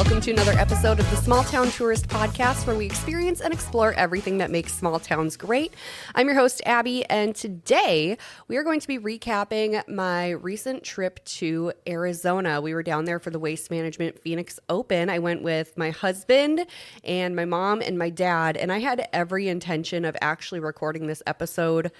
welcome to another episode of the Small Town Tourist Podcast, where we experience and explore everything that makes small towns great. I'm your host, Abby, and today we are going to be recapping my recent trip to Arizona. We were down there for the Waste Management Phoenix Open. I went with my husband and my mom and my dad, and I had every intention of actually recording this episode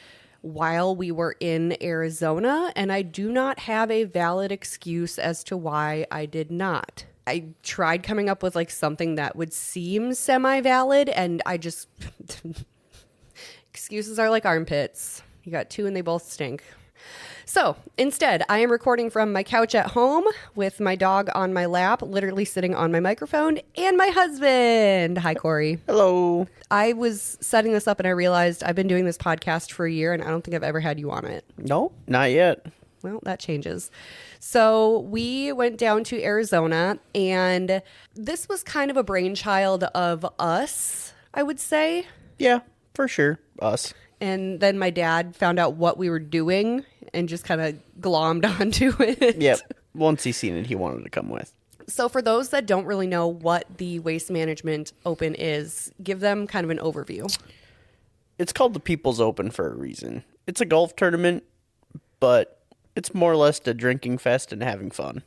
while we were in Arizona, and I do not have a valid excuse as to why I did not. I tried coming up with like something that would seem semi-valid, and I just excuses are like armpits. You got two and they both stink. So instead, I am recording from my couch at home with my dog on my lap, literally sitting on my microphone, and my husband. Hi, Cory. Hello. I was setting this up and I realized I've been doing this podcast for a year and I don't think I've ever had you on it. No, not yet. Well, that changes. So we went down to Arizona, and this was kind of a brainchild of us, I would say. Yeah, for sure. Us. And then my dad found out what we were doing and just kind of glommed onto it. Yep. Once he seen it, he wanted to come with. So for those that don't really know what the Waste Management Open is, give them kind of an overview. It's called the People's Open for a reason. It's a golf tournament, but it's more or less a drinking fest and having fun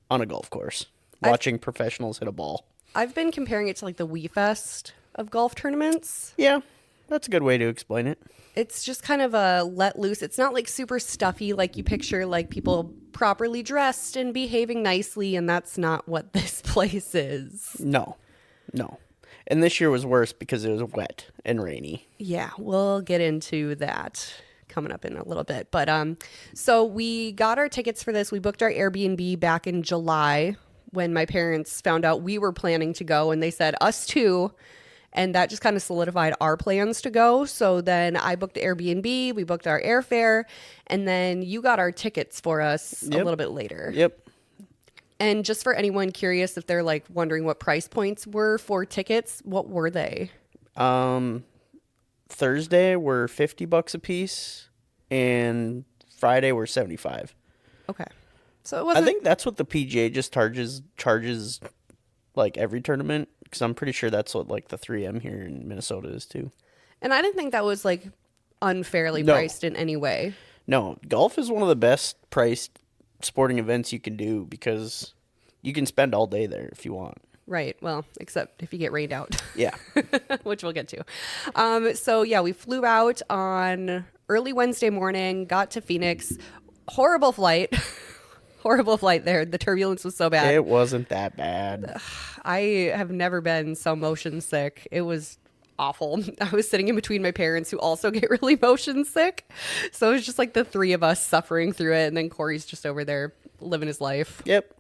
on a golf course, watching professionals hit a ball. I've been comparing it to like the Wii Fest of golf tournaments. Yeah, that's a good way to explain it. It's just kind of a let loose. It's not like super stuffy like you picture, like people properly dressed and behaving nicely, and that's not what this place is. No. And this year was worse because it was wet and rainy. Yeah, we'll get into that coming up in a little bit. But so we got our tickets for this. We booked our Airbnb back in July when my parents found out we were planning to go, and they said us too. And that just kind of solidified our plans to go. So then I booked the Airbnb, we booked our airfare, and then you got our tickets for us a little bit later. Yep. And just for anyone curious, if they're like wondering what price points were for tickets, what were they? Thursday were $50 a piece, and Friday were $75. Okay. So it wasn't... I think that's what the PGA just charges like every tournament, because I'm pretty sure that's what like the 3M here in Minnesota is too. And I didn't think that was like unfairly priced in any way. No, golf is one of the best priced sporting events you can do because you can spend all day there if you want. Right. Well, except if you get rained out. Yeah. Which we'll get to. So yeah, we flew out on early Wednesday morning, got to Phoenix. Horrible flight. Horrible flight there. The turbulence was so bad. It wasn't that bad. I have never been so motion sick. It was awful. I was sitting in between my parents who also get really motion sick. So it was just like the three of us suffering through it. And then Cory's just over there living his life. Yep.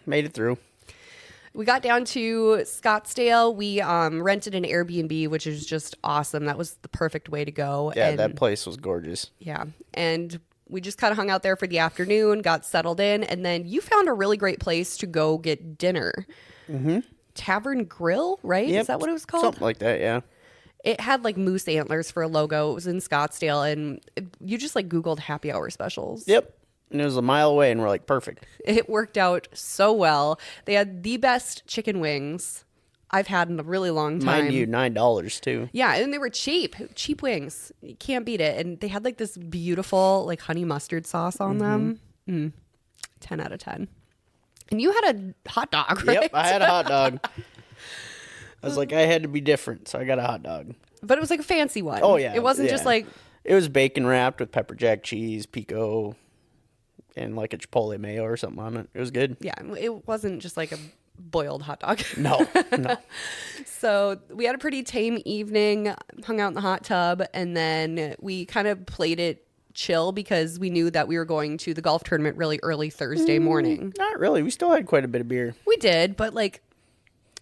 Made it through. We got down to Scottsdale. We rented an Airbnb, which is just awesome. That was the perfect way to go. Yeah, and that place was gorgeous. Yeah. And we just kind of hung out there for the afternoon, got settled in, and then you found a really great place to go get dinner. Mm-hmm. Tavern Grill, right? Yep. Is that what it was called? Something like that, yeah. It had like moose antlers for a logo. It was in Scottsdale, and you just like Googled happy hour specials. Yep. And it was a mile away, and we're like, perfect. It worked out so well. They had the best chicken wings I've had in a really long time. Mind you, $9 too. Yeah, and they were cheap wings. You can't beat it. And they had like this beautiful like honey mustard sauce on them. 10 out of 10. And you had a hot dog, right? Yep, I had a hot dog. I was like, I had to be different, so I got a hot dog. But it was like a fancy one. Oh, yeah. It wasn't just like... It was bacon wrapped with pepper jack cheese, pico, and like a chipotle mayo or something on it. It was good. Yeah, it wasn't just like a boiled hot dog. No. So we had a pretty tame evening, hung out in the hot tub, and then we kind of played it chill because we knew that we were going to the golf tournament really early Thursday morning. Not really. We still had quite a bit of beer. We did, but like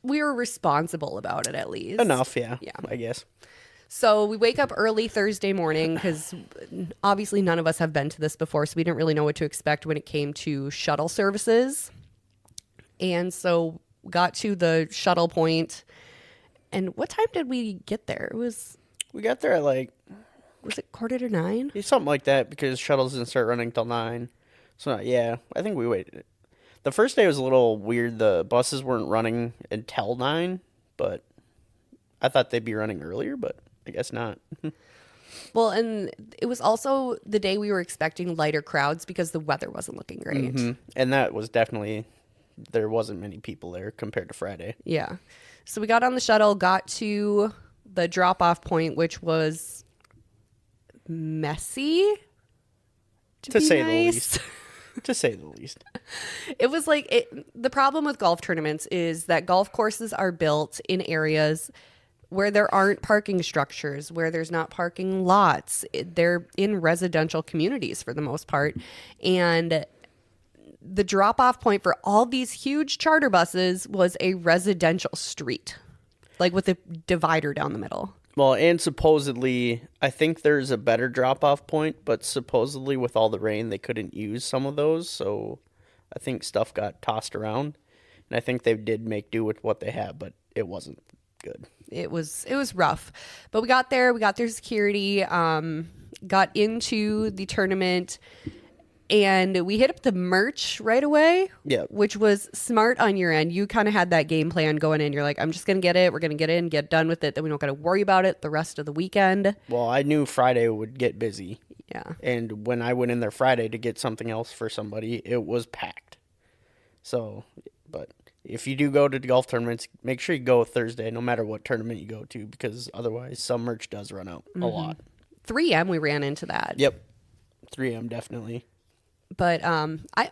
we were responsible about it at least. Enough, yeah. I guess. So we wake up early Thursday morning because obviously none of us have been to this before, so we didn't really know what to expect when it came to shuttle services. And so got to the shuttle point. And what time did we get there? We got there at like... Was it 8:45? Something like that, because shuttles didn't start running till 9. So, yeah, I think we waited. The first day was a little weird. The buses weren't running until 9, but I thought they'd be running earlier, but I guess not. Well, and it was also the day we were expecting lighter crowds because the weather wasn't looking great. And that was definitely, there wasn't many people there compared to Friday. Yeah. So we got on the shuttle, got to the drop-off point, which was messy, To say the least. To say the least. It was like, the problem with golf tournaments is that golf courses are built in areas where there aren't parking structures, where there's not parking lots. They're in residential communities for the most part. And the drop-off point for all these huge charter buses was a residential street, like with a divider down the middle. Well, and supposedly, I think there's a better drop-off point, but supposedly with all the rain, they couldn't use some of those, so I think stuff got tossed around. And I think they did make do with what they had, but it wasn't good. It was rough. But we got there, security, got into the tournament, and we hit up the merch right away, which was smart on your end. You kind of had that game plan going in. You're like, I'm just going to get it. We're going to get in, get done with it. Then we don't got to worry about it the rest of the weekend. Well, I knew Friday would get busy. Yeah. And when I went in there Friday to get something else for somebody, it was packed. So, but if you do go to golf tournaments, make sure you go Thursday, no matter what tournament you go to, because otherwise some merch does run out a lot. 3M, we ran into that. Yep. 3M, definitely. But I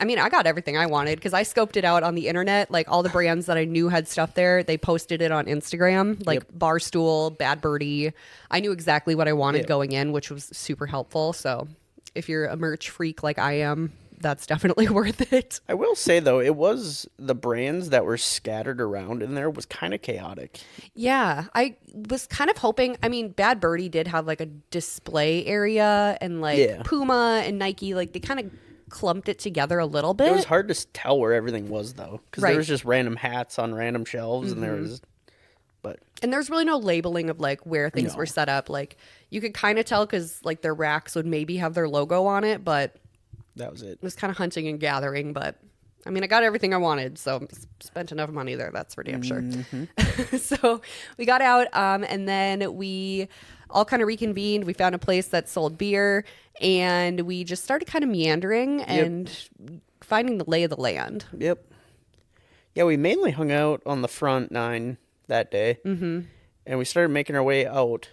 mean, I got everything I wanted because I scoped it out on the internet. Like all the brands that I knew had stuff there, they posted it on Instagram, like Barstool, Bad Birdie. I knew exactly what I wanted going in, which was super helpful. So if you're a merch freak like I am, that's definitely worth it. I will say, though, it was the brands that were scattered around in there was kind of chaotic. Yeah, I was kind of hoping. I mean, Bad Birdie did have like a display area and like Puma and Nike, like they kind of clumped it together a little bit. It was hard to tell where everything was, though, because there was just random hats on random shelves, and and there's really no labeling of like where things were set up. Like you could kind of tell because like their racks would maybe have their logo on it, but that was it. It was kind of hunting and gathering. But I mean, I got everything I wanted, so spent enough money there. That's for damn sure. So we got out, and then we all kind of reconvened. We found a place that sold beer, and we just started kind of meandering and finding the lay of the land. Yep. Yeah, we mainly hung out on the front 9 that day, and we started making our way out.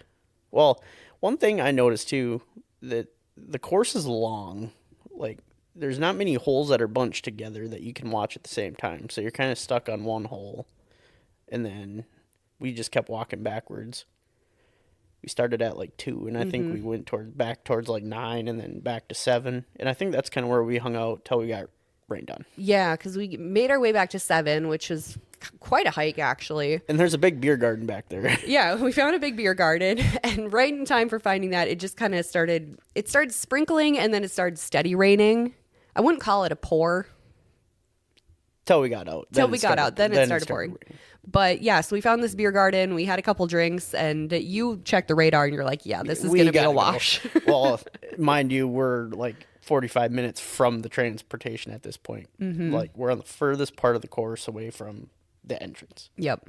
Well, one thing I noticed, too, that the course is long. Like, there's not many holes that are bunched together that you can watch at the same time, so you're kind of stuck on one hole, and then we just kept walking backwards. We started at like 2, and I think we went back towards like 9, and then back to 7. And I think that's kind of where we hung out till we got rained on. Yeah, because we made our way back to 7, which is quite a hike, actually. And there's a big beer garden back there. Yeah, we found a big beer garden, and right in time for finding that, it just kind of started sprinkling, and then it started steady raining. I wouldn't call it a pour. Till we got out. Then it started pouring. Raining. But yeah, so we found this beer garden. We had a couple drinks, and you checked the radar, and you're like, yeah, this is going to be a wash. Well, mind you, we're like 45 minutes from the transportation at this point. Like, we're on the furthest part of the course away from the entrance. Yep.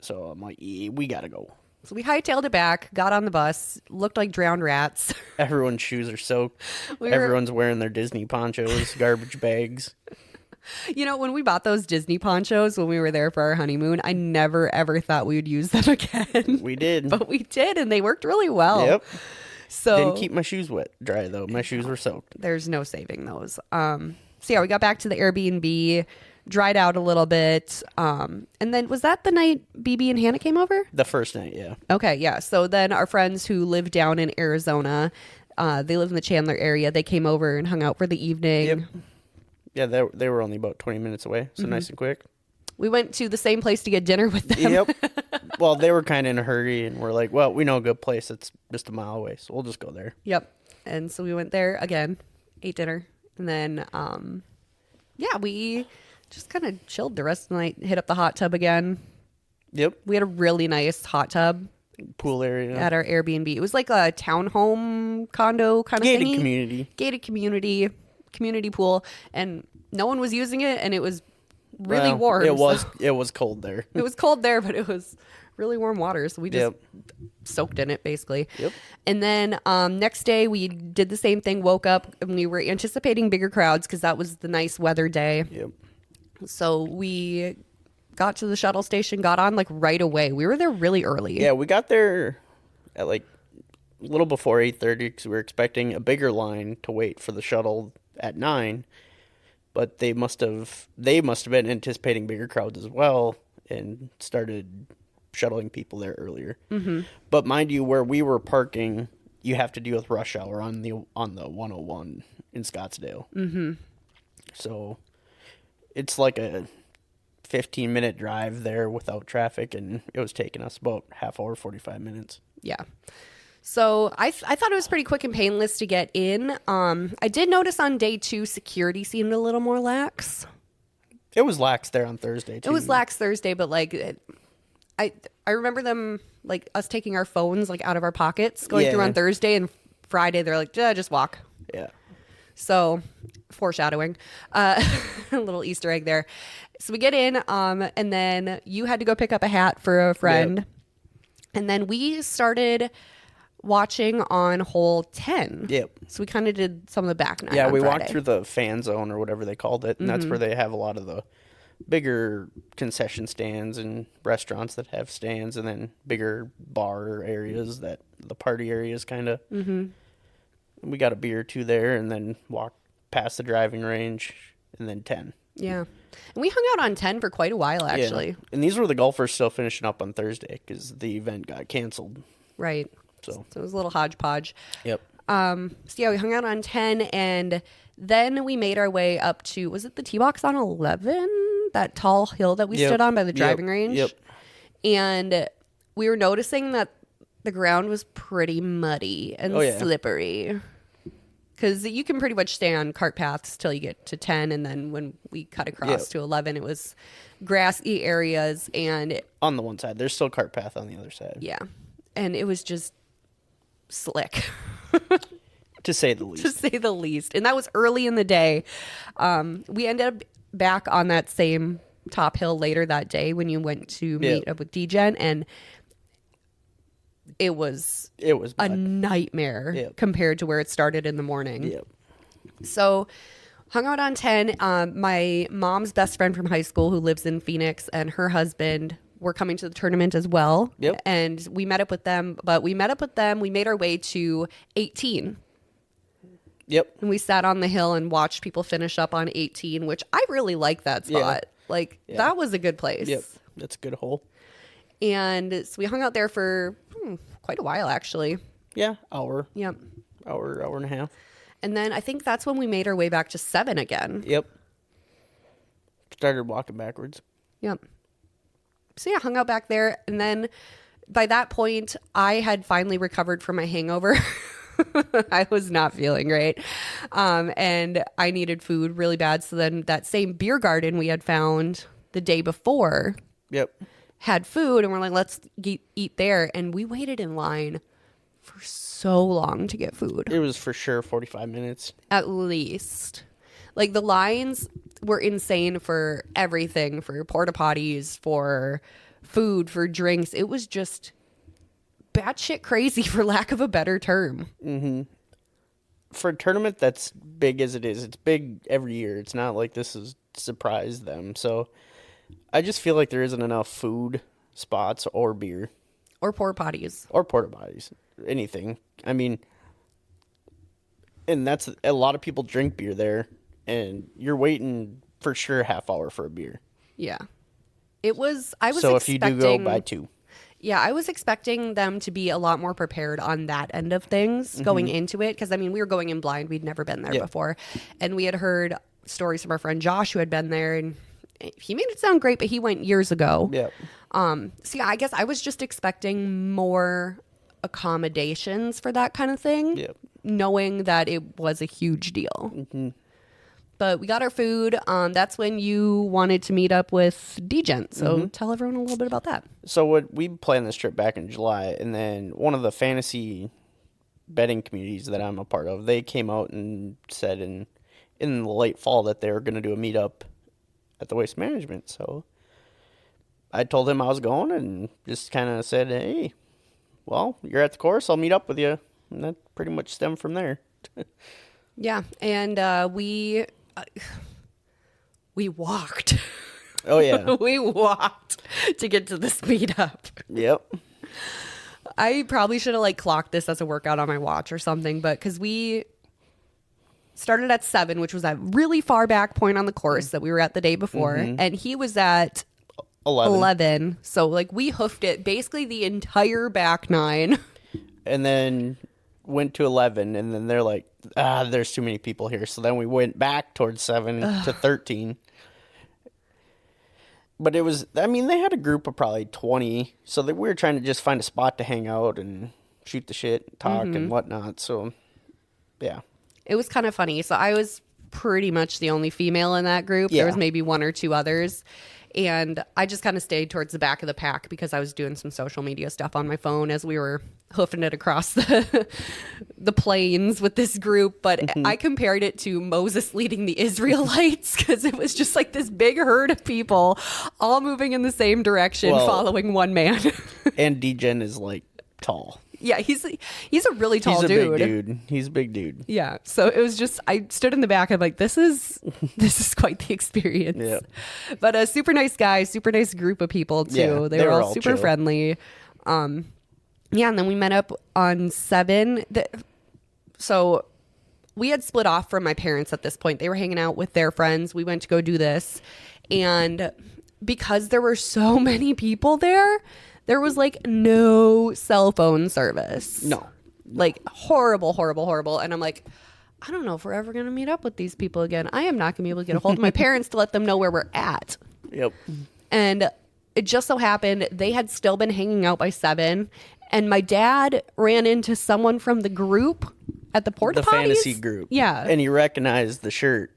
So I'm like, we got to go. So we hightailed it back, got on the bus, looked like drowned rats. Everyone's shoes are soaked. Everyone's wearing their Disney ponchos, garbage bags. You know, when we bought those Disney ponchos when we were there for our honeymoon, I never, ever thought we would use them again. We did. But we did, and they worked really well. Yep. So didn't keep my shoes dry, though. My shoes were soaked. There's no saving those. So, yeah, we got back to the Airbnb, dried out a little bit. And then was that the night BB and Hannah came over? The first night, yeah. Okay, yeah. So then our friends who live down in Arizona, they live in the Chandler area. They came over and hung out for the evening. Yep. Yeah, they were only about 20 minutes away, so nice and quick. We went to the same place to get dinner with them. Yep. Well, they were kind of in a hurry, and we're like, well, we know a good place that's just a mile away, so we'll just go there. Yep. And so we went there again, ate dinner, and then, yeah, we just kind of chilled the rest of the night, hit up the hot tub again. Yep. We had a really nice hot tub. Pool area. At our Airbnb. It was like a townhome condo kind of Gated community. Gated community. community pool, and no one was using it, and it was really warm. It was cold there. It was cold there, but it was really warm water, so we just soaked in it basically. Yep. And then next day we did the same thing. Woke up and we were anticipating bigger crowds because that was the nice weather day. Yep. So we got to the shuttle station, got on like right away. We were there really early. Yeah, we got there at like a little before 8:30 because we were expecting a bigger line to wait for the shuttle at 9. But they must have been anticipating bigger crowds as well and started shuttling people there earlier. Mm-hmm. But mind you, where we were parking, you have to deal with rush hour on the 101 in Scottsdale. Mm-hmm. So it's like a 15-minute drive there without traffic, and it was taking us about half hour, 45 minutes. Yeah. So I thought it was pretty quick and painless to get in. I did notice on day 2, security seemed a little more lax. It was lax there on Thursday, too. It was lax Thursday, but like I remember them, like us taking our phones like out of our pockets going through on Thursday, and Friday they're like, just walk. Yeah. So foreshadowing, a little Easter egg there. So we get in, and then you had to go pick up a hat for a friend. Yep. And then we started watching on hole 10. Yep. So we kind of did some of the back nine. Yeah, we Friday. walked through the fan zone or whatever they called it, and that's where they have a lot of the bigger concession stands and restaurants that have stands, and then bigger bar areas, that the party areas kind of. Mm-hmm. We got a beer or two there, and then walked past the driving range, and then 10. Yeah. And we hung out on 10 for quite a while, actually. Yeah. And these were the golfers still finishing up on Thursday because the event got canceled. Right. So it was a little hodgepodge. Yep. So yeah, we hung out on 10, and then we made our way up to, was it the tee box on 11? That tall hill that we stood on by the driving range? Yep. And we were noticing that the ground was pretty muddy and slippery. Because you can pretty much stay on cart paths till you get to 10, and then when we cut across to 11, it was grassy areas. And on the one side, there's still cart path on the other side. Yeah. And it was just slick. To say the least. To say the least. And that was early in the day. We ended up back on that same top hill later that day when you went to meet up with D-Gen, and it was a nightmare compared to where it started in the morning. Yep. So hung out on 10. My mom's best friend from high school who lives in Phoenix and her husband were coming to the tournament as well. Yep. And we met up with them, we made our way to 18. Yep. And we sat on the hill and watched people finish up on 18, which I really like that spot. That was a good place. Yep. That's a good hole. And so we hung out there for quite a while, actually. Yeah. Hour. Yep. Hour and a half. And then I think that's when we made our way back to 7 again. Yep. Started walking backwards. Yep. So yeah, hung out back there. And then by that point, I had finally recovered from my hangover. I was not feeling great. And I needed food really bad. So then that same beer garden we had found the day before had food. And we're like, let's eat there. And we waited in line for so long to get food. It was for sure 45 minutes. At least. Like the lines were insane for everything, for porta potties, for food, for drinks. It was just batshit crazy, for lack of a better term. Mm-hmm. For a tournament that's big as it is, it's big every year. It's not like this has surprised them. So I just feel like there isn't enough food spots or beer. Or porta potties. Or porta potties. Anything. I mean, and that's a lot of people drink beer there, and you're waiting for sure half hour for a beer. Yeah. I was so if you do go, buy 2. Yeah, I was expecting them to be a lot more prepared on that end of things going into it. Because, I mean, we were going in blind. We'd never been there before. And we had heard stories from our friend Josh who had been there. And he made it sound great, but he went years ago. Yeah. So, yeah, I guess I was just expecting more accommodations for that kind of thing. Yeah. Knowing that it was a huge deal. Mm-hmm. But we got our food. That's when you wanted to meet up with D-Gent. So tell everyone a little bit about that. So we planned this trip back in July, and then one of the fantasy betting communities that I'm a part of, they came out and said in in the late fall that they were going to do a meetup at the Waste Management. So I told him I was going and just kind of said, hey, well, you're at the course. I'll meet up with you. And that pretty much stemmed from there. Yeah. And we walked. Oh, yeah. We walked to get to this meetup. Yep. I probably should have like clocked this as a workout on my watch or something, but because we started at 7, which was that really far back point on the course that we were at the day before, and he was at 11. So like we hoofed it basically the entire back 9. And then went to 11, and then they're like, there's too many people here. So then we went back towards 7 to 13. But it was, I mean, they had a group of probably 20, so we were trying to just find a spot to hang out and shoot the shit, and talk and whatnot. So, yeah. It was kind of funny. So I was pretty much the only female in that group. Yeah. There was maybe 1 or 2 others. And I just kind of stayed towards the back of the pack because I was doing some social media stuff on my phone as we were hoofing it across the plains with this group. But I compared it to Moses leading the Israelites because it was just like this big herd of people all moving in the same direction, following one man. And D-Gen is like tall. Yeah, he's a really tall He's a dude. big dude. He's a big dude. Yeah, so it was just, I stood in the back. I'm like, this is quite the experience. Yeah. But a super nice guy, super nice group of people too. Yeah, they were all super chill. friendly. Yeah, and then we met up on 7. So we had split off from my parents at this point. They were hanging out with their friends. We went to go do this, and because there were so many people there was like no cell phone service. No. Like horrible. And I'm like, I don't know if we're ever going to meet up with these people again. I am not going to be able to get a hold of my parents to let them know where we're at. Yep. And it just so happened they had still been hanging out by 7. And my dad ran into someone from the group at the porta potties. The fantasy group. Yeah. And he recognized the shirt.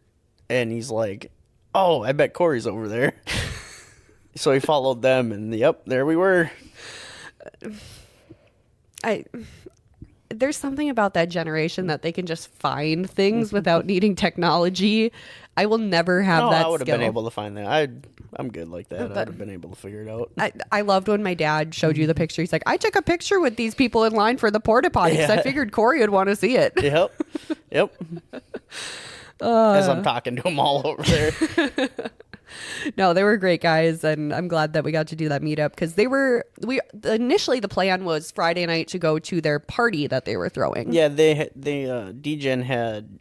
And he's like, oh, I bet Cory's over there. So he followed them, and yep, there we were. There's something about that generation that they can just find things without needing technology. I will never have that I would have skill. been able to find that. I'm good like that. I would have been able to figure it out. I loved when my dad showed you the picture. He's like, I took a picture with these people in line for the porta potty because I figured Cory would want to see it. Yep. As I'm talking to them all over there. No, they were great guys, and I'm glad that we got to do that meetup because initially the plan was Friday night to go to their party that they were throwing. Yeah, D-Gen had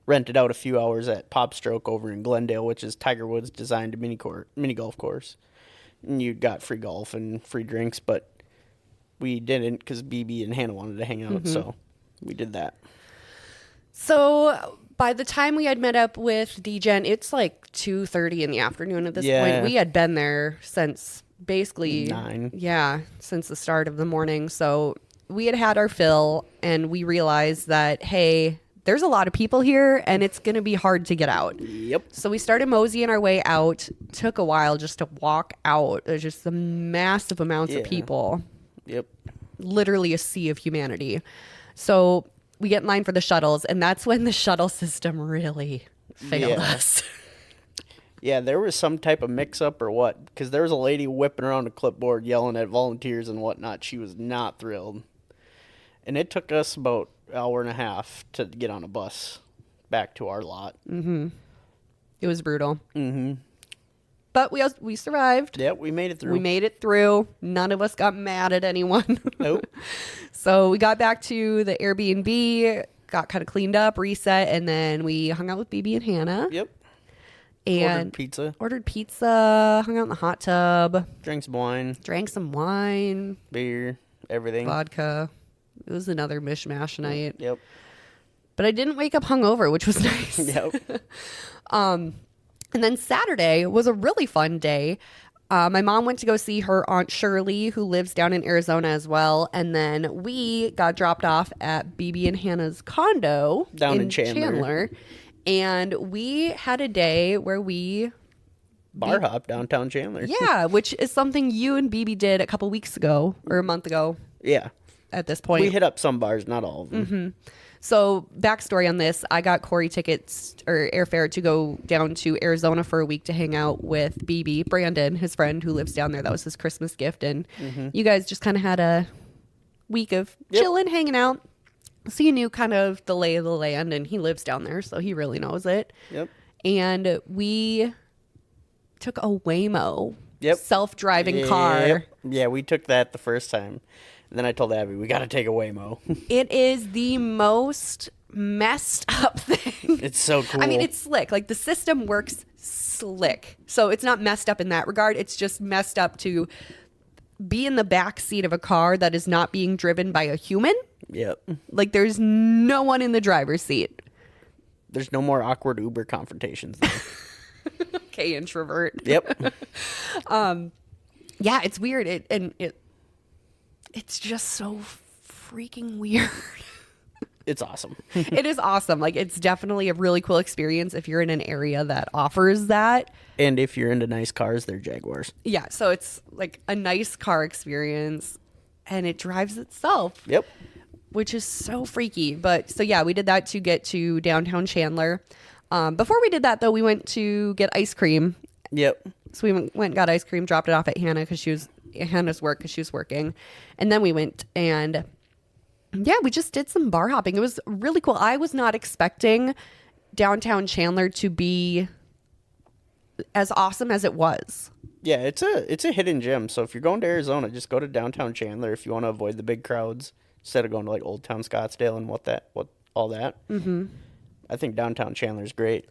rented out a few hours at Pop Stroke over in Glendale, which is Tiger Woods' designed mini golf course. And you got free golf and free drinks, but we didn't because BB and Hannah wanted to hang out, so we did that. So by the time we had met up with D-Gen, it's like 2:30 in the afternoon at this point. We had been there since basically 9. Yeah, since the start of the morning. So we had our fill, and we realized that, hey, there's a lot of people here, and it's going to be hard to get out. Yep. So we started moseying our way out. Took a while just to walk out. There's just some massive amounts of people. Yep. Literally a sea of humanity. So we get in line for the shuttles, and that's when the shuttle system really failed us. Yeah, there was some type of mix-up or what, because there was a lady whipping around a clipboard yelling at volunteers and whatnot. She was not thrilled. And it took us about an hour and a half to get on a bus back to our lot. It was brutal. But we survived. Yep, we made it through. We made it through. None of us got mad at anyone. Nope. So we got back to the Airbnb, got kind of cleaned up, reset, and then we hung out with BB and Hannah. Yep. And ordered pizza, hung out in the hot tub. Drank some wine. Beer, everything. Vodka. It was another mishmash night. Yep. But I didn't wake up hungover, which was nice. Yep. And then Saturday was a really fun day. My mom went to go see her Aunt Shirley, who lives down in Arizona as well. And then we got dropped off at BB and Hannah's condo down in Chandler. And we had a day where we bar hop downtown Chandler. Yeah, which is something you and BB did a couple weeks ago or a month ago. Yeah. At this point. We hit up some bars, not all of them. So backstory on this, I got Cory tickets or airfare to go down to Arizona for a week to hang out with BB, Brandon, his friend who lives down there. That was his Christmas gift. And you guys just kind of had a week of chilling, hanging out. So you knew kind of the lay of the land, and he lives down there, so he really knows it. Yep. And we took a Waymo self-driving car. Yep. Yeah, we took that the first time. And then I told Abby, we got to take a Waymo. It is the most messed up thing. It's so cool. I mean, it's slick. Like, the system works slick. So it's not messed up in that regard. It's just messed up to be in the back seat of a car that is not being driven by a human. Yep. Like, there's no one in the driver's seat. There's no more awkward Uber confrontations there. Okay, introvert. Yep. Yeah, it's weird. It's just so freaking weird. It's awesome. It is awesome. Like, it's definitely a really cool experience if you're in an area that offers that. And if you're into nice cars, they're Jaguars. Yeah, so it's like a nice car experience, and it drives itself. Yep. Which is so freaky. But so yeah, we did that to get to downtown Chandler. Before we did that, though, we went to get ice cream. Yep. So we went and got ice cream, dropped it off at Hannah's work because she was working. And then we went and yeah, we just did some bar hopping. It was really cool. I was not expecting downtown Chandler to be as awesome as it was. Yeah, it's a hidden gem. So if you're going to Arizona, just go to downtown Chandler if you want to avoid the big crowds instead of going to like Old Town Scottsdale and all that. Mm-hmm. I think downtown Chandler's great.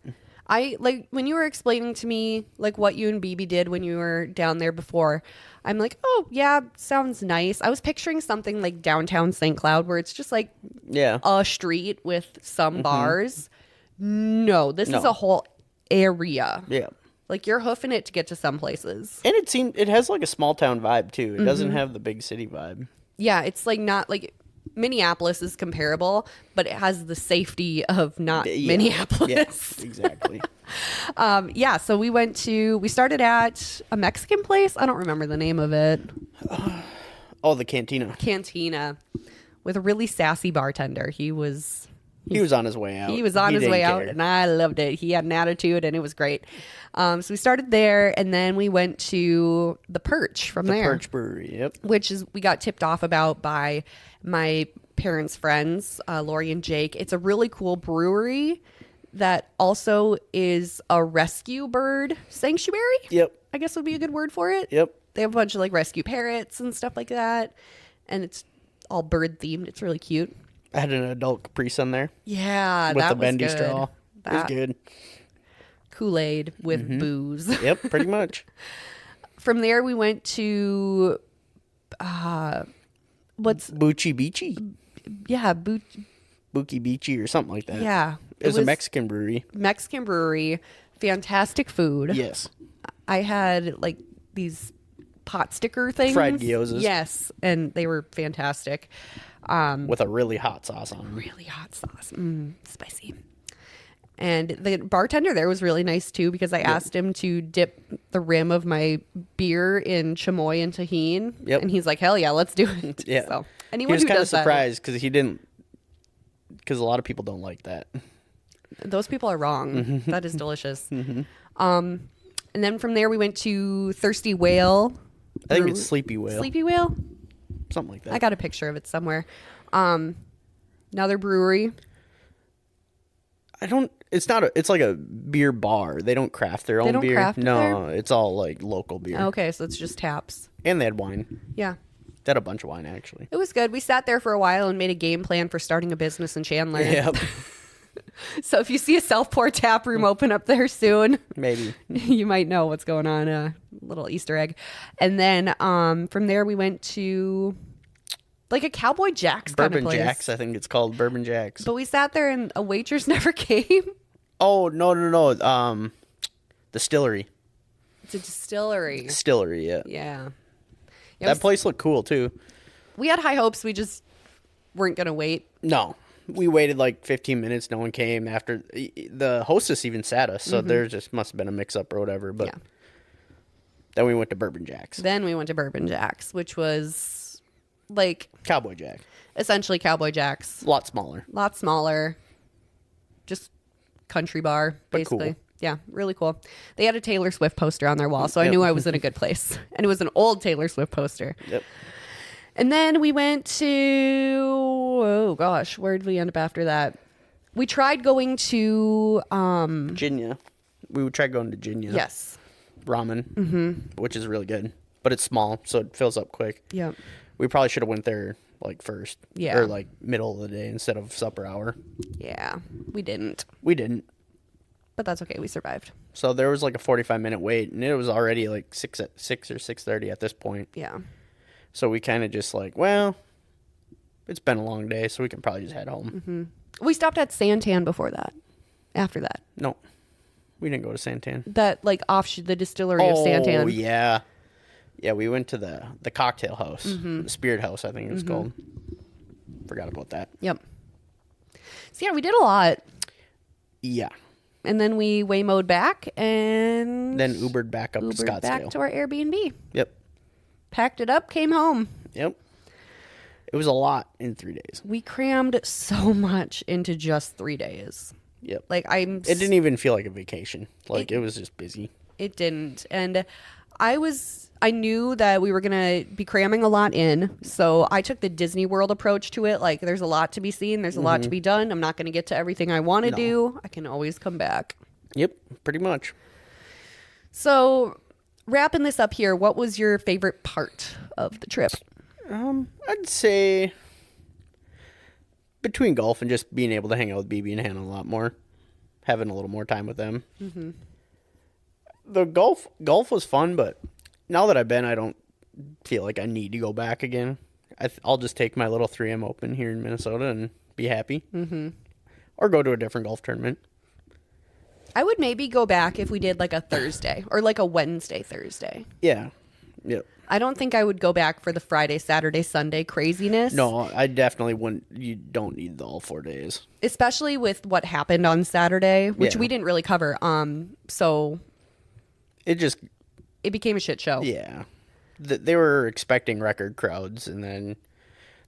I like when you were explaining to me like what you and BB did when you were down there before. I'm like, oh yeah, sounds nice. I was picturing something like downtown St. Cloud where it's just like a street with some bars. No, this is a whole area. Yeah. Like you're hoofing it to get to some places. And it has like a small town vibe too. It doesn't have the big city vibe. Yeah, it's like not like Minneapolis is comparable, but it has the safety of not Minneapolis. Yeah, exactly. So we started at a Mexican place. I don't remember the name of it. The Cantina. Cantina with a really sassy bartender. He was on his way out. He was on his way out, and I loved it. He had an attitude, and it was great. So we started there, and then we went to the Perch from there. The Perch Brewery, yep. Which is we got tipped off about by my parents' friends, Lori and Jake. It's a really cool brewery that also is a rescue bird sanctuary. Yep. I guess would be a good word for it. Yep. They have a bunch of like rescue parrots and stuff like that, and it's all bird themed. It's really cute. I had an adult Capri Sun there. Yeah, with the bendy straw. It was good. Kool-Aid with booze. Yep, pretty much. From there, we went to what's Bucci Beachy? Yeah, Buki Beachy or something like that. Yeah, it was a Mexican brewery. Mexican brewery, fantastic food. Yes, I had like these pot sticker things, fried gyozas. Yes, and they were fantastic. With a really hot sauce on them. Really hot sauce. Spicy. And the bartender there was really nice too because I asked him to dip the rim of my beer in chamoy and tahini. Yep. And he's like, hell yeah, let's do it. Yeah. So, he was kind of surprised because because a lot of people don't like that. Those people are wrong. That is delicious. And then from there we went to Thirsty Whale. I think it's Sleepy Whale. Sleepy Whale? Something like that. I got a picture of it somewhere. Another brewery. It's like a beer bar. They don't craft their own beer. It's all like local beer. Okay, so it's just taps. And they had wine. Yeah. They had a bunch of wine actually. It was good. We sat there for a while and made a game plan for starting a business in Chandler. Yep. So if you see a self-pour tap room open up there soon, maybe you might know what's going on. A little Easter egg. And then from there we went to like a Cowboy Jack's kind of place. Bourbon Jack's, I think it's called Bourbon Jack's. But we sat there and a waitress never came. Oh, no. Distillery. It's a distillery. Distillery, yeah. Yeah. That place looked cool too. We had high hopes. We just weren't going to wait. No. We waited like 15 minutes. No one came after. The hostess even sat us, so there just must have been a mix-up or whatever. But then we went to Bourbon Jack's. Which was like Cowboy Jack. essentially Cowboy Jacks. A lot smaller. A lot smaller. Just country bar, But basically. cool. Yeah, really cool. They had a Taylor Swift poster on their wall, so I knew I was in a good place. And it was an old Taylor Swift poster. Yep. And then we went to, oh gosh, where did we end up after that? We tried going to, Jinya. We would try going to Jinya. yes. Ramen, which is really good. But it's small, so it fills up quick. Yep. We probably should have went there like first. Yeah. Or like middle of the day instead of supper hour. Yeah, we didn't. We didn't. But that's okay. We survived. So there was like a 45-minute wait, and it was already like 6 or 6:30 at this point. Yeah. So we kind of just like, well, it's been a long day, so we can probably just head home. We stopped at Santan before that. After that. No, we didn't go to Santan. That, like, offshoot, the distillery of Santan. Oh, yeah. Yeah, we went to the cocktail house. The Spirit House, I think it was called. Forgot about that. Yep. So, yeah, we did a lot. Yeah. And then we Waymo'd back and Then Ubered back up to Ubered Scottsdale. back to our Airbnb. Yep. Packed it up, came home. Yep. It was a lot in 3 days. We crammed so much into just 3 days. Yep. Like, It didn't even feel like a vacation. Like, it was just busy. It didn't. And I knew that we were going to be cramming a lot in. So I took the Disney World approach to it. Like, there's a lot to be seen. There's a lot to be done. I'm not going to get to everything I want to do. I can always come back. Yep, pretty much. So wrapping this up here, what was your favorite part of the trip? I'd say between golf and just being able to hang out with BB and Hannah a lot more, having a little more time with them. The golf was fun, but now that I've been, I don't feel like I need to go back again. I'll just take my little 3M Open here in Minnesota and be happy. Or go to a different golf tournament. I would maybe go back if we did like a Thursday or like a Wednesday, Thursday. Yeah. Yep. I don't think I would go back for the Friday, Saturday, Sunday craziness. No, I definitely wouldn't. You don't need the all 4 days. Especially with what happened on Saturday, which Yeah. we didn't really cover. So It became a shit show. yeah. They were expecting record crowds, and then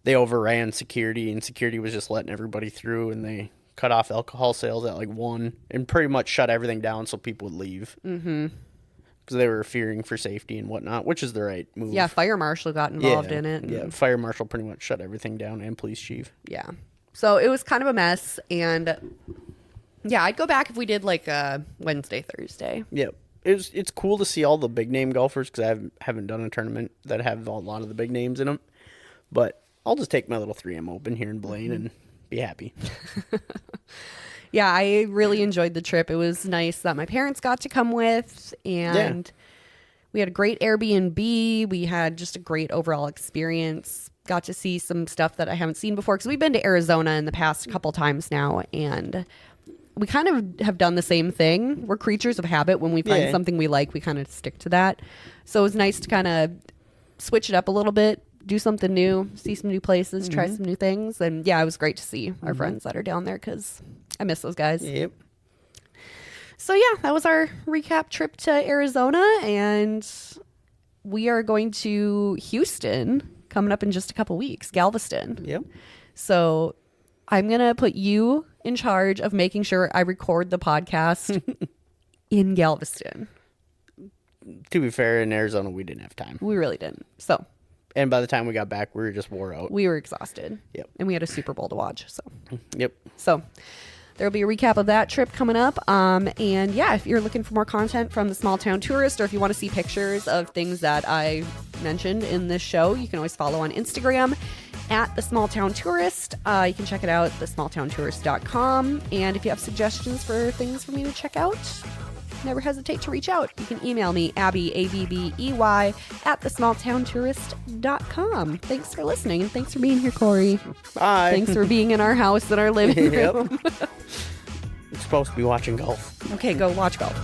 they overran security, and security was just letting everybody through, and they cut off alcohol sales at like 1 and pretty much shut everything down so people would leave. Because they were fearing for safety and whatnot, which is the right move. Yeah, fire marshal got involved in it. Yeah, fire marshal pretty much shut everything down, and police chief. Yeah. So it was kind of a mess. And yeah, I'd go back if we did like a Wednesday, Thursday. Yep. It's cool to see all the big name golfers because I haven't done a tournament that have a lot of the big names in them. But I'll just take my little 3M Open here in Blaine and be happy. Yeah, I really enjoyed the trip. It was nice that my parents got to come with, and we had a great Airbnb. We had just a great overall experience. Got to see some stuff that I haven't seen before because we've been to Arizona in the past couple times now, and we kind of have done the same thing. We're creatures of habit. When we find something we like, we kind of stick to that. So it was nice to kind of switch it up a little bit, do something new, see some new places, try some new things. And yeah, it was great to see our friends that are down there because I miss those guys. Yep. So yeah, that was our recap trip to Arizona, and we are going to Houston coming up in just a couple weeks, Galveston. Yep. So I'm going to put you in charge of making sure I record the podcast in Galveston. To be fair, in Arizona, we didn't have time. We really didn't. So And by the time we got back, we were just wore out. we were exhausted. Yep. And we had a Super Bowl to watch. Yep. So there'll be a recap of that trip coming up. And yeah, if you're looking for more content from the Small Town Tourist, or if you want to see pictures of things that I mentioned in this show, you can always follow on Instagram at the Small Town Tourist. You can check it out at thesmalltowntourist.com. And if you have suggestions for things for me to check out, never hesitate to reach out. You can email me, Abby, ABBEY, at thesmalltowntourist.com. Thanks for listening, and thanks for being here, Cory. Bye. Thanks for being in our house in our living room. Yep. It's supposed to be watching golf. Okay, go watch golf.